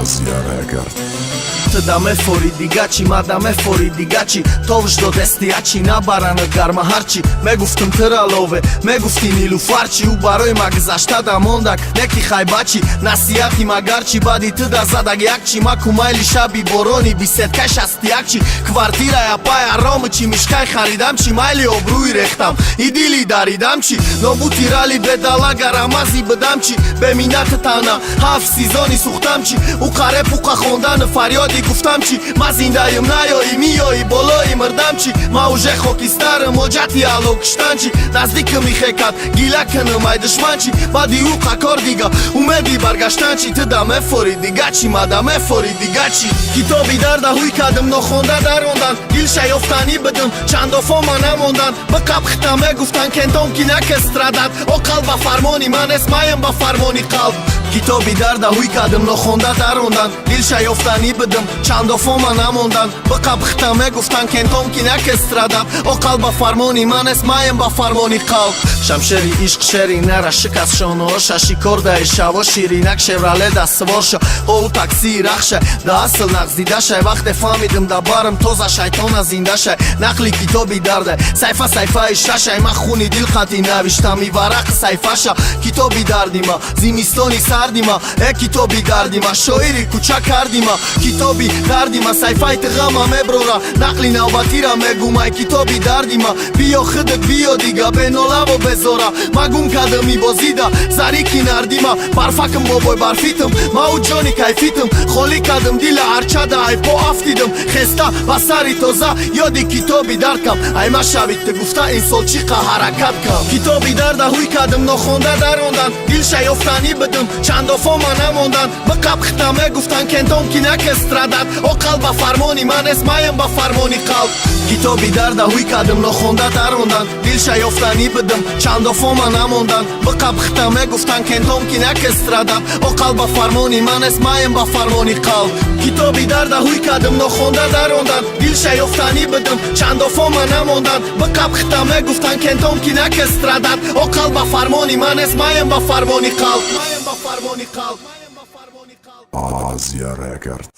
Azja Record. Të da me fori digaci, ma da me fori digaci Tovë shdo destiaci, na bara në garma harqi Me guftëm të ralove, me guftin ilu farqi U baroj ma gëzashta da mondak, neki hajbaci Nasiati ma garqi, badi të da zadag jakqi Ma kumajli shabi boroni, biset kaj shastiakqi Kvartira ja paja romë qi mishkaj haridamqi Majli obru i rehtam, i dili daridamqi No buti rali bedala garamazi bëdamqi Be minatë tana, haf sizoni suhtamqi U karep u ka honda në farjodi guftamqi Ma zindajëm najo i mijo i bolo i mërdamqi Ma u zhe hokistarëm o gjati alo kështanqi Nazdikëm i hekat, gilakën në maj dëshmanqi Badi u ka kordiga, u medi bargashtanqi Të da me fori digaci, ma da me fori digaci Kito bidarda hujkadëm no honda da rondan Dilsha joftani bëdëm, qando foma na mondan Bë kap khta me guftan kenton kina këstradat O kalba farmoni, manes majem ba farmoni kalb Kito bidarda hujkadëm no honda da rondan Dilsha joftani bëdëm, qando foma na mondan Bë kap khta me guftan kenton kina këstradat O kalba farmoni, manes majem ba farmoni kalb Shamsheri ishq sheri nera shikas shono Osha shikorda i shavo shirinak Chevrolet da svorshë O u taksi i rakhshë Da asël nak zdidashe Vakte famidëm da barëm toza shajtona zindashe Nakli kito bidarde Sayfa i shashe Ma khuni dil kati navishtam i varak sayfasha Kito bidardima Zimistoni sardima E kito bidardima Shoiri kuqa kardima Kito bidardima Sayfa i të gama me brora Nakli na batira me gumaj Kito bidardima Bio khëdët bio diga Beno lavo bezora Ma gum kadëm i bozida Zarikin ardima Parfakëm boboj barfitëm Ma u gjoni kajfitëm Kholi kadëm dila arqada Aj po aftidëm Khesta basari toza Jodi kito bidard kam Aj ma shavit të gufta insol qika harakat kam Kito bidarda huj kadëm no honda da rondan Dilsha joftani bëdëm Qando foma na mondan Më kap khta me guftan kenton kina këstradat O kalba farmoni manes majem ba farmoni kalb Kito bidarda huj kadëm no honda da rondan Dilsha joftani bëdëm Qando foma na mondan Më kap khta me guftan kenton kina këstradat O kalba farmoni manes majem ba farmoni kalb Kito bidarda huj kadëm no honda da rondan Dilsha joftani bëdëm Qando foma na mondan Bë kap khta me guftan kenton kina këstradat O kalba farmoni manes majem ba farmoni kalb Azja Record.